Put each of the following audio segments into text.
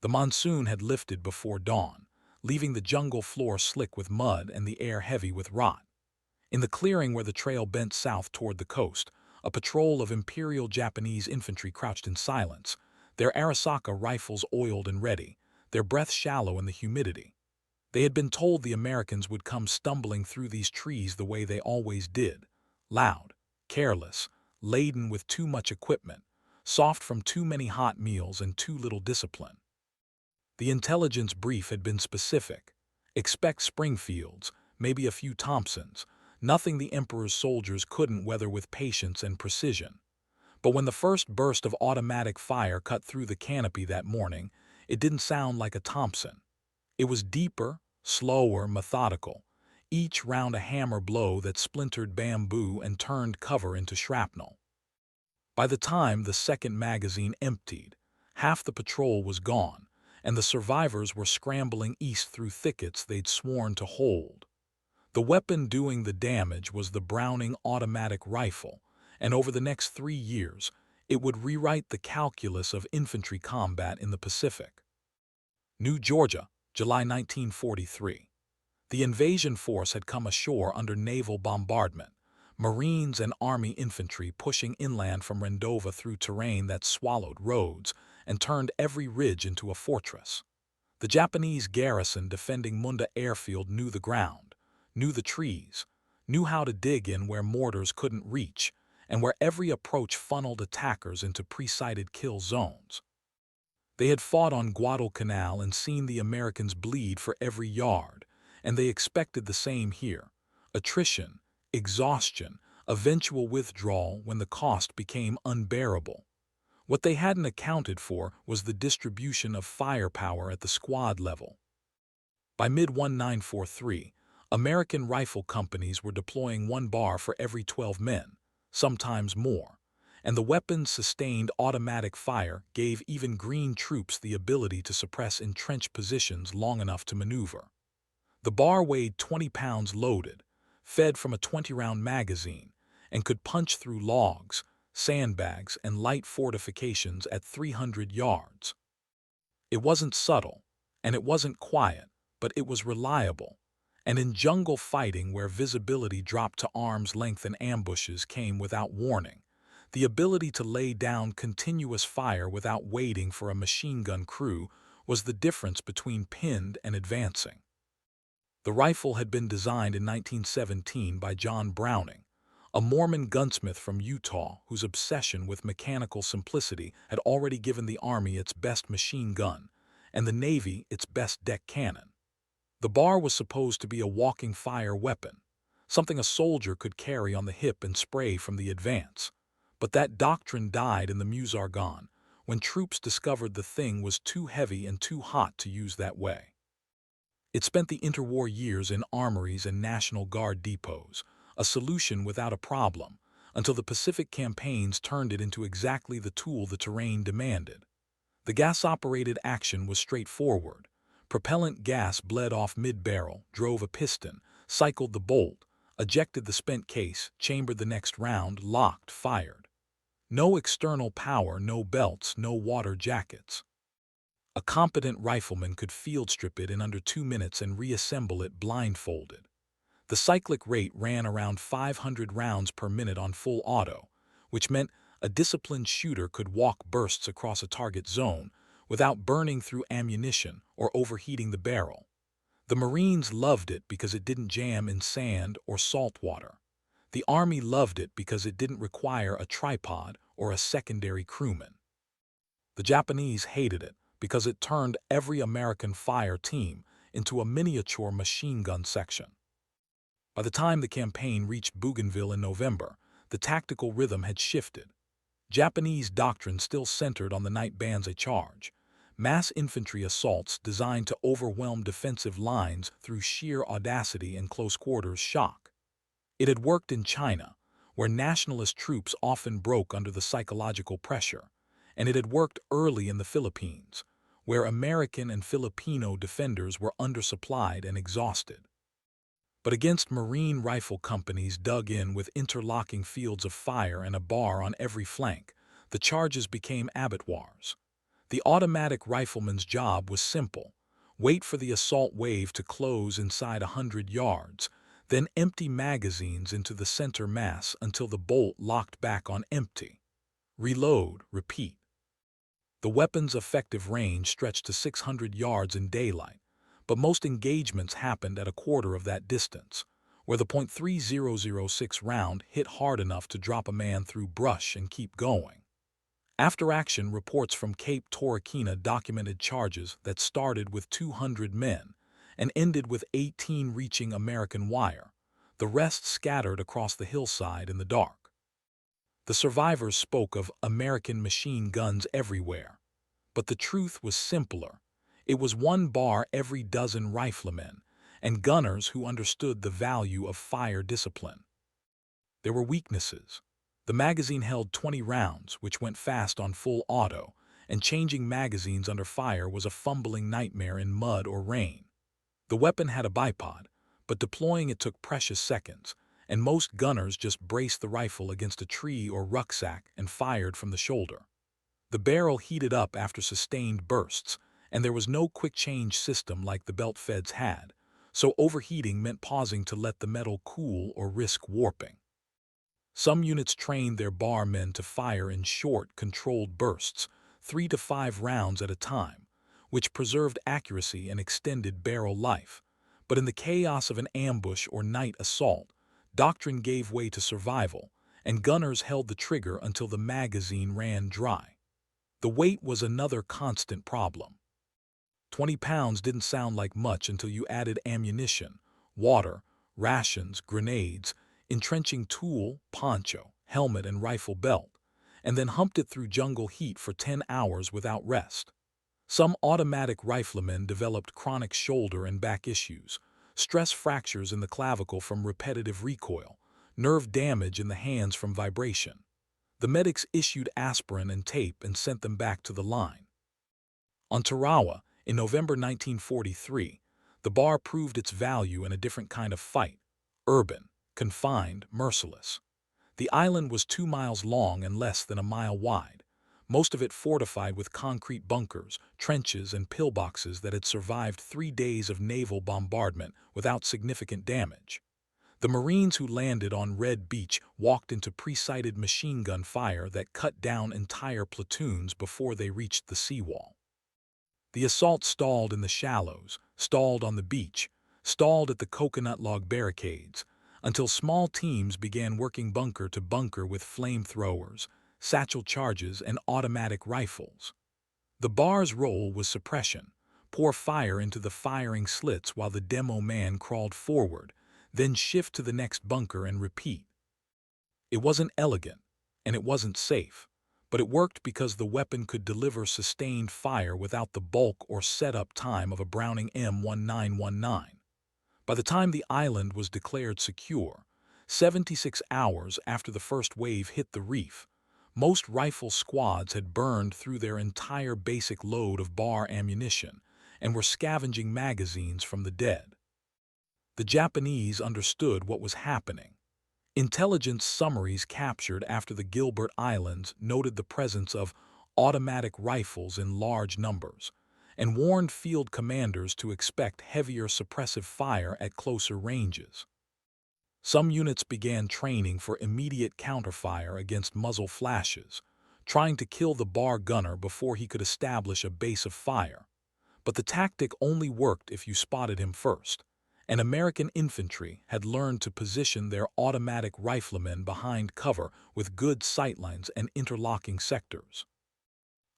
The monsoon had lifted before dawn, leaving the jungle floor slick with mud and the air heavy with rot. In the clearing where the trail bent south toward the coast, a patrol of Imperial Japanese infantry crouched in silence, their Arasaka rifles oiled and ready, their breath shallow in the humidity. They had been told the Americans would come stumbling through these trees the way they always did, loud, careless, laden with too much equipment, soft from too many hot meals and too little discipline. The intelligence brief had been specific. Expect Springfields, maybe a few Thompsons, nothing the Emperor's soldiers couldn't weather with patience and precision. But when the first burst of automatic fire cut through the canopy that morning, it didn't sound like a Thompson. It was deeper, slower, methodical, each round a hammer blow that splintered bamboo and turned cover into shrapnel. By the time the second magazine emptied, half the patrol was gone, and the survivors were scrambling east through thickets they'd sworn to hold. The weapon doing the damage was the Browning automatic rifle, and over the next 3 years, it would rewrite the calculus of infantry combat in the Pacific. New Georgia, July 1943. The invasion force had come ashore under naval bombardment, Marines and Army infantry pushing inland from Rendova through terrain that swallowed roads and turned every ridge into a fortress. The Japanese garrison defending Munda airfield knew the ground, knew the trees, knew how to dig in where mortars couldn't reach, and where every approach funneled attackers into pre-sighted kill zones. They had fought on Guadalcanal and seen the Americans bleed for every yard, and they expected the same here: attrition, exhaustion, eventual withdrawal when the cost became unbearable. What they hadn't accounted for was the distribution of firepower at the squad level. By mid-1943, American rifle companies were deploying one bar for every 12 men, sometimes more, and the weapon's sustained automatic fire gave even green troops the ability to suppress entrenched positions long enough to maneuver. The bar weighed 20 pounds loaded, fed from a 20-round magazine, and could punch through logs, sandbags, and light fortifications at 300 yards. It wasn't subtle, and it wasn't quiet, but it was reliable. And in jungle fighting where visibility dropped to arm's length and ambushes came without warning, the ability to lay down continuous fire without waiting for a machine gun crew was the difference between pinned and advancing. The rifle had been designed in 1917 by John Browning, a Mormon gunsmith from Utah whose obsession with mechanical simplicity had already given the Army its best machine gun and the Navy its best deck cannon. The bar was supposed to be a walking fire weapon, something a soldier could carry on the hip and spray from the advance. But that doctrine died in the Musargon when troops discovered the thing was too heavy and too hot to use that way. It spent the interwar years in armories and National Guard depots, a solution without a problem, until the Pacific campaigns turned it into exactly the tool the terrain demanded. The gas-operated action was straightforward. Propellant gas bled off mid-barrel, drove a piston, cycled the bolt, ejected the spent case, chambered the next round, locked, fired. No external power, no belts, no water jackets. A competent rifleman could field strip it in under 2 minutes and reassemble it blindfolded. The cyclic rate ran around 500 rounds per minute on full auto, which meant a disciplined shooter could walk bursts across a target zone without burning through ammunition or overheating the barrel. The Marines loved it because it didn't jam in sand or salt water. The Army loved it because it didn't require a tripod or a secondary crewman. The Japanese hated it because it turned every American fire team into a miniature machine gun section. By the time the campaign reached Bougainville in November, the tactical rhythm had shifted. Japanese doctrine still centered on the night banzai charge, mass infantry assaults designed to overwhelm defensive lines through sheer audacity and close-quarters shock. It had worked in China, where nationalist troops often broke under the psychological pressure, and it had worked early in the Philippines, where American and Filipino defenders were undersupplied and exhausted. But against Marine rifle companies dug in with interlocking fields of fire and a bar on every flank, the charges became abattoirs. The automatic rifleman's job was simple. Wait for the assault wave to close inside 100 yards, then empty magazines into the center mass until the bolt locked back on empty. Reload, repeat. The weapon's effective range stretched to 600 yards in daylight, but most engagements happened at a quarter of that distance, where the .3006 round hit hard enough to drop a man through brush and keep going. After-action reports from Cape Torquena documented charges that started with 200 men and ended with 18 reaching American wire, the rest scattered across the hillside in the dark. The survivors spoke of American machine guns everywhere, but the truth was simpler. It was one bar every dozen riflemen and gunners who understood the value of fire discipline. There were weaknesses. The magazine held 20 rounds, which went fast on full auto, and changing magazines under fire was a fumbling nightmare in mud or rain. The weapon had a bipod, but deploying it took precious seconds, and most gunners just braced the rifle against a tree or rucksack and fired from the shoulder. The barrel heated up after sustained bursts, and there was no quick-change system like the belt feds had, so overheating meant pausing to let the metal cool or risk warping. Some units trained their bar men to fire in short, controlled bursts, 3 to 5 rounds at a time, which preserved accuracy and extended barrel life. But in the chaos of an ambush or night assault, doctrine gave way to survival, and gunners held the trigger until the magazine ran dry. The weight was another constant problem. 20 pounds didn't sound like much until you added ammunition, water, rations, grenades, entrenching tool, poncho, helmet, and rifle belt, and then humped it through jungle heat for 10 hours without rest. Some automatic riflemen developed chronic shoulder and back issues, stress fractures in the clavicle from repetitive recoil, nerve damage in the hands from vibration. The medics issued aspirin and tape and sent them back to the line. On Tarawa, in November 1943, the bar proved its value in a different kind of fight: urban, confined, merciless. The island was 2 miles long and less than a mile wide, most of it fortified with concrete bunkers, trenches, and pillboxes that had survived 3 days of naval bombardment without significant damage. The Marines who landed on Red Beach walked into pre-sighted machine gun fire that cut down entire platoons before they reached the seawall. The assault stalled in the shallows, stalled on the beach, stalled at the coconut log barricades, until small teams began working bunker to bunker with flamethrowers, satchel charges, and automatic rifles. The bar's role was suppression: pour fire into the firing slits while the demo man crawled forward, then shift to the next bunker and repeat. It wasn't elegant, and it wasn't safe, but it worked because the weapon could deliver sustained fire without the bulk or setup time of a Browning M1919. By the time the island was declared secure, 76 hours after the first wave hit the reef, most rifle squads had burned through their entire basic load of bar ammunition and were scavenging magazines from the dead. The Japanese understood what was happening. Intelligence summaries captured after the Gilbert Islands noted the presence of automatic rifles in large numbers and warned field commanders to expect heavier suppressive fire at closer ranges. Some units began training for immediate counterfire against muzzle flashes, trying to kill the bar gunner before he could establish a base of fire. But the tactic only worked if you spotted him first, and American infantry had learned to position their automatic riflemen behind cover with good sightlines and interlocking sectors.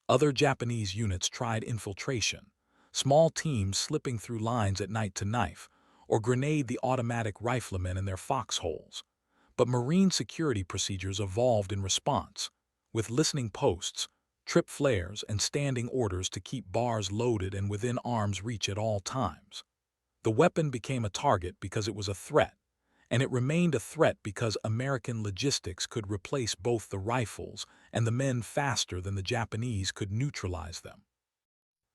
Other Japanese units tried infiltration, small teams slipping through lines at night to knife, or grenade the automatic riflemen in their foxholes. But Marine security procedures evolved in response, with listening posts, trip flares, and standing orders to keep bars loaded and within arm's reach at all times. The weapon became a target because it was a threat, and it remained a threat because American logistics could replace both the rifles and the men faster than the Japanese could neutralize them.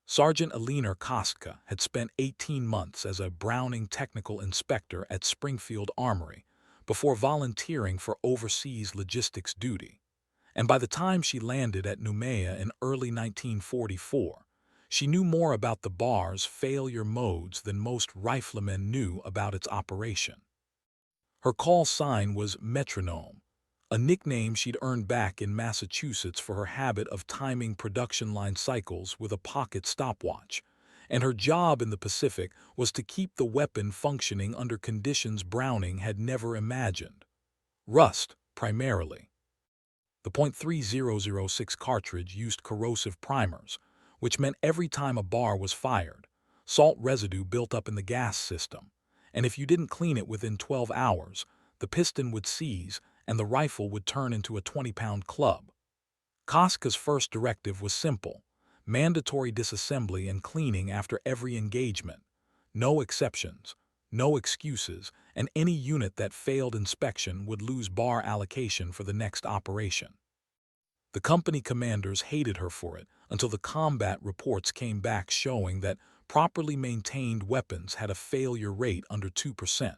Sergeant Elinor Kostka had spent 18 months as a Browning technical inspector at Springfield Armory before volunteering for overseas logistics duty. and by the time she landed at Noumea in early 1944, she knew more about the bar's failure modes than most riflemen knew about its operation. Her call sign was Metronome, a nickname she'd earned back in Massachusetts for her habit of timing production line cycles with a pocket stopwatch, and her job in the Pacific was to keep the weapon functioning under conditions Browning had never imagined. Rust, primarily. The .3006 cartridge used corrosive primers, which meant every time a bar was fired, salt residue built up in the gas system, and if you didn't clean it within 12 hours, the piston would seize and the rifle would turn into a 20-pound club. Casca's first directive was simple: mandatory disassembly and cleaning after every engagement. No exceptions, no excuses, and any unit that failed inspection would lose bar allocation for the next operation. The company commanders hated her for it until the combat reports came back showing that properly maintained weapons had a failure rate under 2%,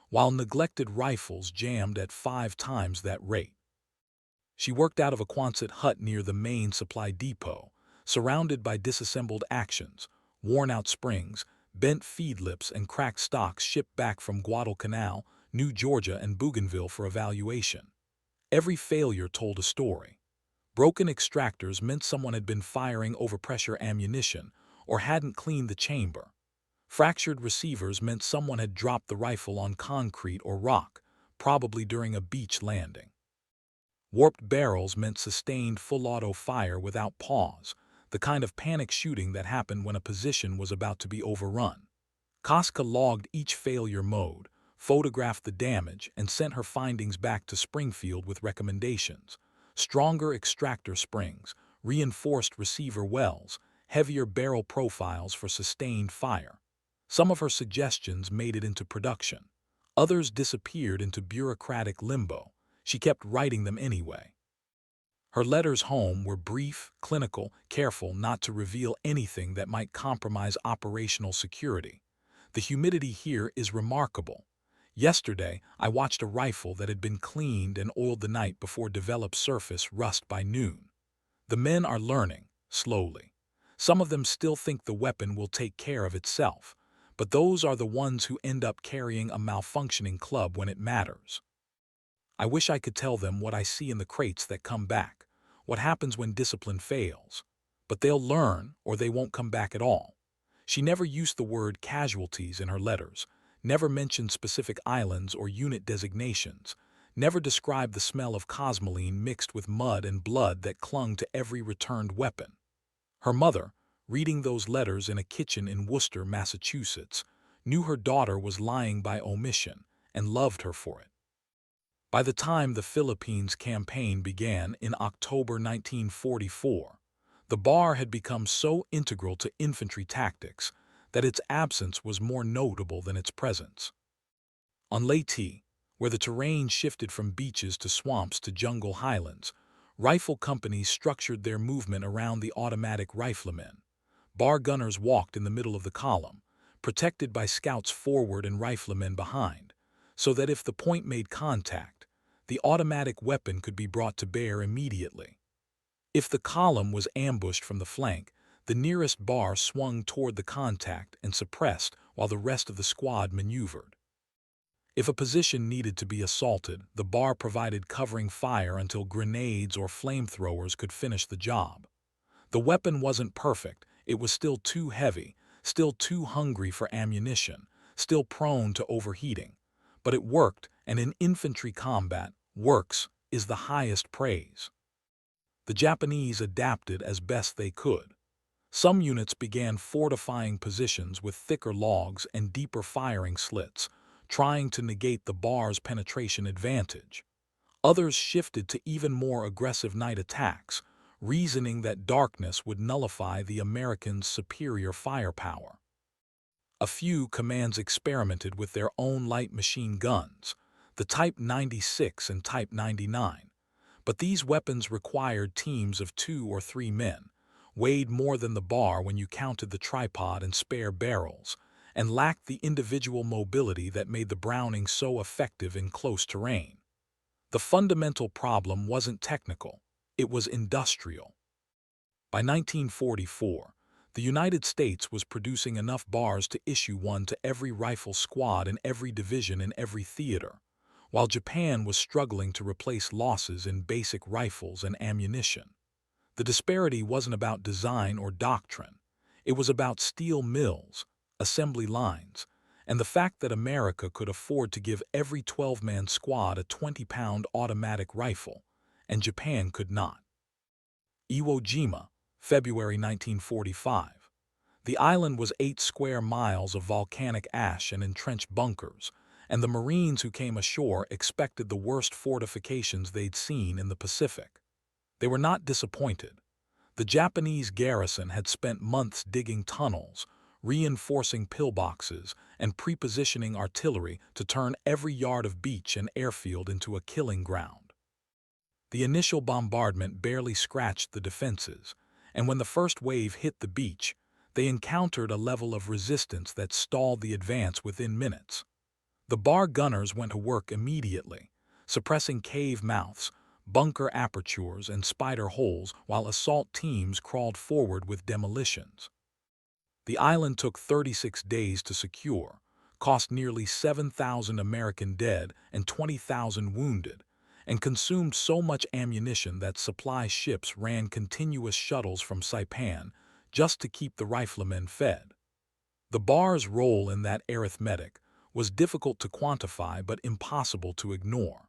while neglected rifles jammed at 5 times that rate. She worked out of a Quonset hut near the main supply depot, surrounded by disassembled actions, worn-out springs, bent feed lips, and cracked stocks shipped back from Guadalcanal, New Georgia, and Bougainville for evaluation. Every failure told a story. Broken extractors meant someone had been firing overpressure ammunition or hadn't cleaned the chamber. Fractured receivers meant someone had dropped the rifle on concrete or rock, probably during a beach landing. Warped barrels meant sustained full-auto fire without pause, the kind of panic shooting that happened when a position was about to be overrun. Casca logged each failure mode, photographed the damage, and sent her findings back to Springfield with recommendations: stronger extractor springs, reinforced receiver wells, heavier barrel profiles for sustained fire. Some of her suggestions made it into production. Others disappeared into bureaucratic limbo. She kept writing them anyway. Her letters home were brief, clinical, careful not to reveal anything that might compromise operational security. The humidity here is remarkable. Yesterday, I watched a rifle that had been cleaned and oiled the night before developed surface rust by noon. The men are learning, slowly. Some of them still think the weapon will take care of itself, but those are the ones who end up carrying a malfunctioning club when it matters. I wish I could tell them what I see in the crates that come back, what happens when discipline fails. But they'll learn or they won't come back at all. She never used the word casualties in her letters, never mentioned specific islands or unit designations, never described the smell of cosmoline mixed with mud and blood that clung to every returned weapon. Her mother, reading those letters in a kitchen in Worcester, Massachusetts, knew her daughter was lying by omission and loved her for it. By the time the Philippines campaign began in October 1944, the bar had become so integral to infantry tactics that its absence was more notable than its presence. On Leyte, where the terrain shifted from beaches to swamps to jungle highlands, rifle companies structured their movement around the automatic riflemen. Bar gunners walked in the middle of the column, protected by scouts forward and riflemen behind, so that if the point made contact, the automatic weapon could be brought to bear immediately. If the column was ambushed from the flank, the nearest bar swung toward the contact and suppressed while the rest of the squad maneuvered. If a position needed to be assaulted, the bar provided covering fire until grenades or flamethrowers could finish the job. The weapon wasn't perfect, it was still too heavy, still too hungry for ammunition, still prone to overheating. But it worked, and in infantry combat, works is the highest praise. The Japanese adapted as best they could. Some units began fortifying positions with thicker logs and deeper firing slits, trying to negate the bar's penetration advantage. Others shifted to even more aggressive night attacks, reasoning that darkness would nullify the Americans' superior firepower. A few commands experimented with their own light machine guns, the Type 96 and Type 99, but these weapons required teams of 2 or 3 men, weighed more than the bar when you counted the tripod and spare barrels, and lacked the individual mobility that made the Browning so effective in close terrain. The fundamental problem wasn't technical, It was industrial. By 1944, the United States was producing enough bars to issue one to every rifle squad in every division in every theater, while Japan was struggling to replace losses in basic rifles and ammunition. The disparity wasn't about design or doctrine. It was about steel mills, assembly lines, and the fact that America could afford to give every 12-man squad a 20-pound automatic rifle, and Japan could not. Iwo Jima, February 1945. The island was 8 square miles of volcanic ash and entrenched bunkers, and the Marines who came ashore expected the worst fortifications they'd seen in the Pacific. They were not disappointed. The Japanese garrison had spent months digging tunnels, reinforcing pillboxes, and prepositioning artillery to turn every yard of beach and airfield into a killing ground. The initial bombardment barely scratched the defenses, and when the first wave hit the beach, they encountered a level of resistance that stalled the advance within minutes. The bar gunners went to work immediately, suppressing cave mouths, bunker apertures, and spider holes while assault teams crawled forward with demolitions. The island took 36 days to secure, cost nearly 7,000 American dead and 20,000 wounded, and consumed so much ammunition that supply ships ran continuous shuttles from Saipan just to keep the riflemen fed. The bar's role in that arithmetic was difficult to quantify but impossible to ignore.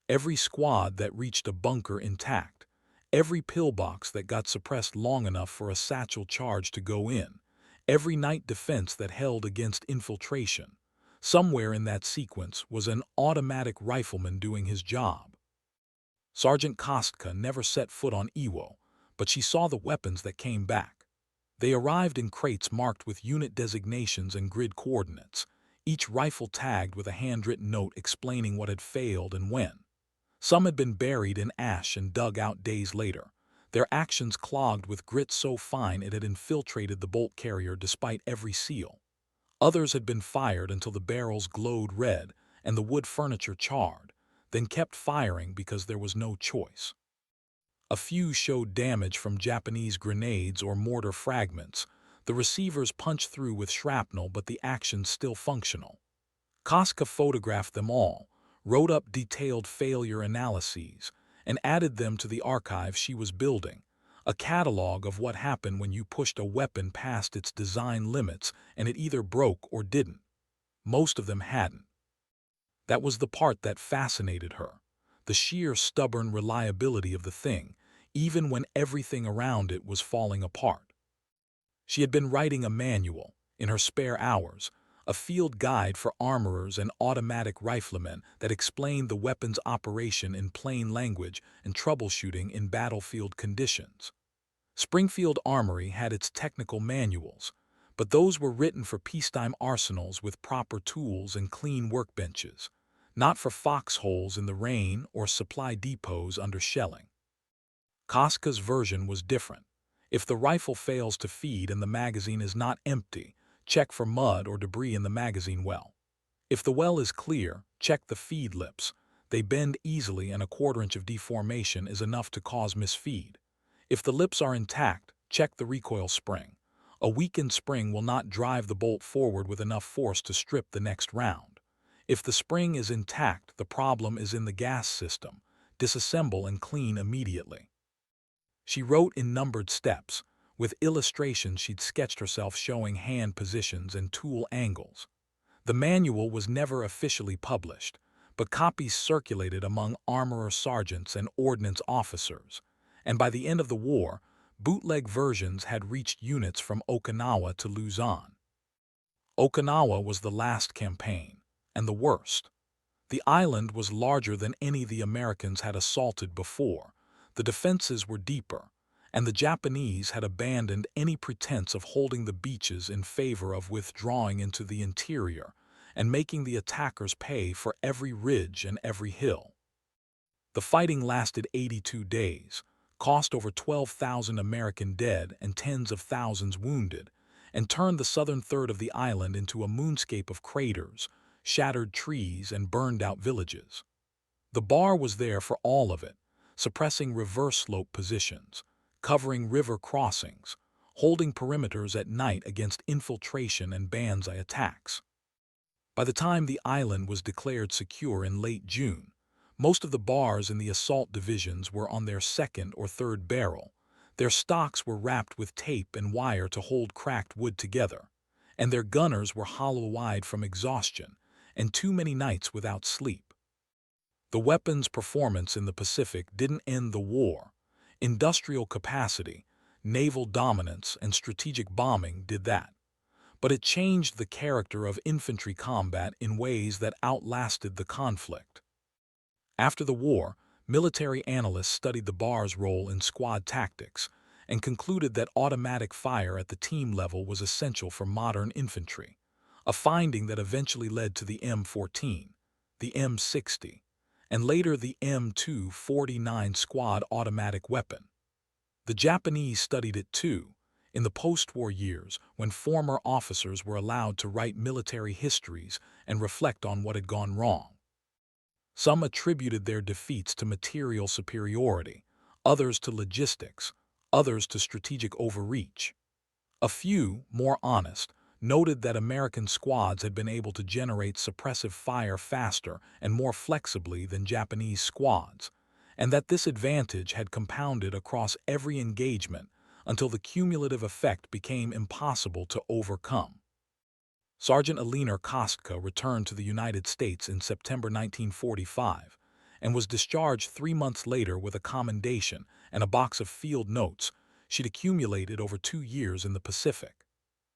Every squad that reached a bunker intact, every pillbox that got suppressed long enough for a satchel charge to go in, every night defense that held against infiltration, somewhere in that sequence was an automatic rifleman doing his job. Sergeant Kostka never set foot on Iwo, but she saw the weapons that came back. They arrived in crates marked with unit designations and grid coordinates, each rifle tagged with a handwritten note explaining what had failed and when. Some had been buried in ash and dug out days later, their actions clogged with grit so fine it had infiltrated the bolt carrier despite every seal. Others had been fired until the barrels glowed red and the wood furniture charred, then kept firing because there was no choice. A few showed damage from Japanese grenades or mortar fragments. The receivers punched through with shrapnel, but the action's still functional. Kostka photographed them all, wrote up detailed failure analyses, and added them to the archive she was building, a catalog of what happened when you pushed a weapon past its design limits and it either broke or didn't. Most of them hadn't. That was the part that fascinated her, the sheer stubborn reliability of the thing, even when everything around it was falling apart. She had been writing a manual, in her spare hours, a field guide for armorers and automatic riflemen that explained the weapon's operation in plain language and troubleshooting in battlefield conditions. Springfield Armory had its technical manuals, but those were written for peacetime arsenals with proper tools and clean workbenches, not for foxholes in the rain or supply depots under shelling. Kostka's version was different. If the rifle fails to feed and the magazine is not empty, check for mud or debris in the magazine well. If the well is clear, check the feed lips. They bend easily and a quarter-inch of deformation is enough to cause misfeed. If the lips are intact, check the recoil spring. A weakened spring will not drive the bolt forward with enough force to strip the next round. If the spring is intact, the problem is in the gas system. Disassemble and clean immediately. She wrote in numbered steps. With illustrations she'd sketched herself showing hand positions and tool angles. The manual was never officially published, but copies circulated among armorer sergeants and ordnance officers, and by the end of the war, bootleg versions had reached units from Okinawa to Luzon. Okinawa was the last campaign, and the worst. The island was larger than any the Americans had assaulted before, the defenses were deeper, and the Japanese had abandoned any pretense of holding the beaches in favor of withdrawing into the interior and making the attackers pay for every ridge and every hill. The fighting lasted 82 days, cost over 12,000 American dead and tens of thousands wounded, and turned the southern third of the island into a moonscape of craters, shattered trees, and burned-out villages. The bar was there for all of it, suppressing reverse slope positions, covering river crossings, holding perimeters at night against infiltration and banzai attacks. By the time the island was declared secure in late June, most of the bars in the assault divisions were on their second or third barrel. Their stocks were wrapped with tape and wire to hold cracked wood together, and their gunners were hollow-eyed from exhaustion and too many nights without sleep. The weapons' performance in the Pacific didn't end the war. Industrial capacity, naval dominance, and strategic bombing did that. But it changed the character of infantry combat in ways that outlasted the conflict. After the war, military analysts studied the bar's role in squad tactics and concluded that automatic fire at the team level was essential for modern infantry, a finding that eventually led to the M14, the M60, and later the M249 squad automatic weapon. The Japanese studied it too, in the post-war years when former officers were allowed to write military histories and reflect on what had gone wrong. Some attributed their defeats to material superiority, others to logistics, others to strategic overreach. A few, more honest, noted that American squads had been able to generate suppressive fire faster and more flexibly than Japanese squads, and that this advantage had compounded across every engagement until the cumulative effect became impossible to overcome. Sergeant Elinor Kostka returned to the United States in September 1945 and was discharged 3 months later with a commendation and a box of field notes she'd accumulated over 2 years in the Pacific.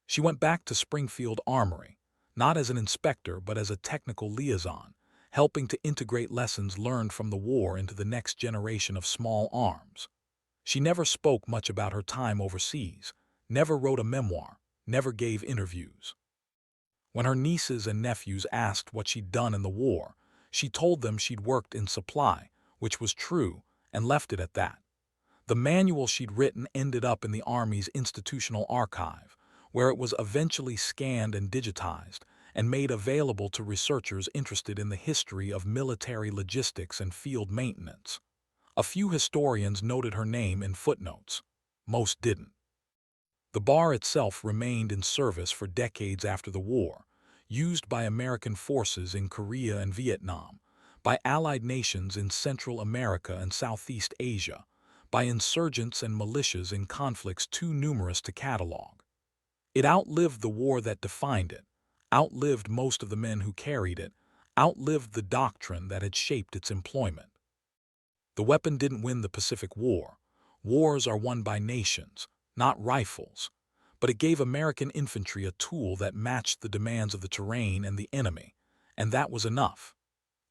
She went back to Springfield Armory, not as an inspector but as a technical liaison, helping to integrate lessons learned from the war into the next generation of small arms. She never spoke much about her time overseas, never wrote a memoir, never gave interviews. When her nieces and nephews asked what she'd done in the war, she told them she'd worked in supply, which was true, and left it at that. The manual she'd written ended up in the Army's institutional archive, where it was eventually scanned and digitized and made available to researchers interested in the history of military logistics and field maintenance. A few historians noted her name in footnotes. Most didn't. The bar itself remained in service for decades after the war, used by American forces in Korea and Vietnam, by Allied nations in Central America and Southeast Asia, by insurgents and militias in conflicts too numerous to catalog. It outlived the war that defined it, outlived most of the men who carried it, outlived the doctrine that had shaped its employment. The weapon didn't win the Pacific War. Wars are won by nations, not rifles. But it gave American infantry a tool that matched the demands of the terrain and the enemy, and that was enough.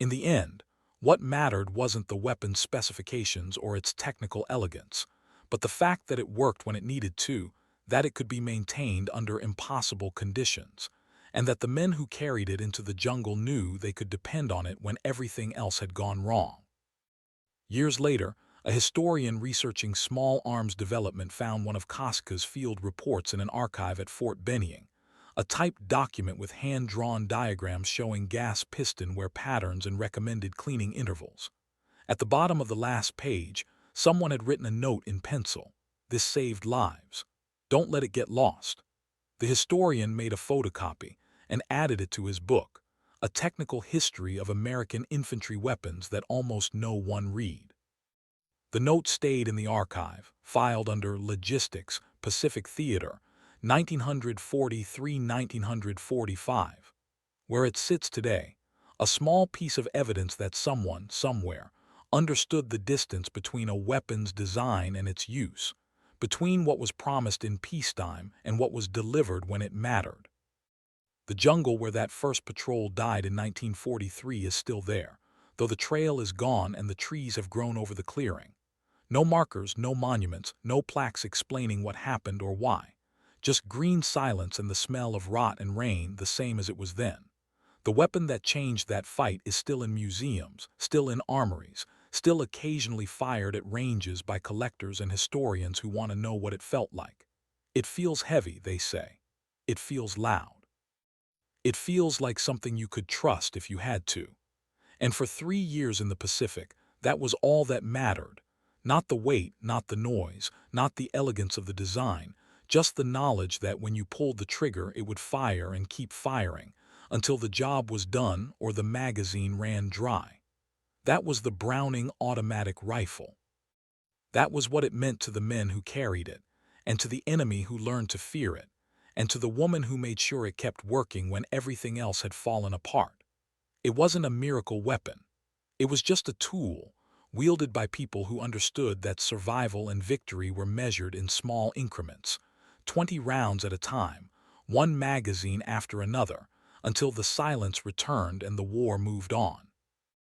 In the end, what mattered wasn't the weapon's specifications or its technical elegance, but the fact that it worked when it needed to, that it could be maintained under impossible conditions, and that the men who carried it into the jungle knew they could depend on it when everything else had gone wrong. Years later, a historian researching small arms development found one of Kostka's field reports in an archive at Fort Benning, a typed document with hand-drawn diagrams showing gas piston wear patterns and recommended cleaning intervals. At the bottom of the last page, someone had written a note in pencil. This saved lives. Don't let it get lost. The historian made a photocopy and added it to his book, a technical history of American infantry weapons that almost no one read. The note stayed in the archive, filed under Logistics, Pacific Theater, 1943–1945. Where it sits today, a small piece of evidence that someone, somewhere, understood the distance between a weapon's design and its use, between what was promised in peacetime and what was delivered when it mattered. The jungle where that first patrol died in 1943 is still there, though the trail is gone and the trees have grown over the clearing. No markers, no monuments, no plaques explaining what happened or why. Just green silence and the smell of rot and rain the same as it was then. The weapon that changed that fight is still in museums, still in armories, still occasionally fired at ranges by collectors and historians who want to know what it felt like. It feels heavy, they say. It feels loud. It feels like something you could trust if you had to. And for 3 years in the Pacific, that was all that mattered. Not the weight, not the noise, not the elegance of the design, just the knowledge that when you pulled the trigger it would fire and keep firing, until the job was done or the magazine ran dry. That was the Browning automatic rifle. That was what it meant to the men who carried it, and to the enemy who learned to fear it, and to the woman who made sure it kept working when everything else had fallen apart. It wasn't a miracle weapon. It was just a tool, wielded by people who understood that survival and victory were measured in small increments, 20 rounds at a time, one magazine after another, until the silence returned and the war moved on.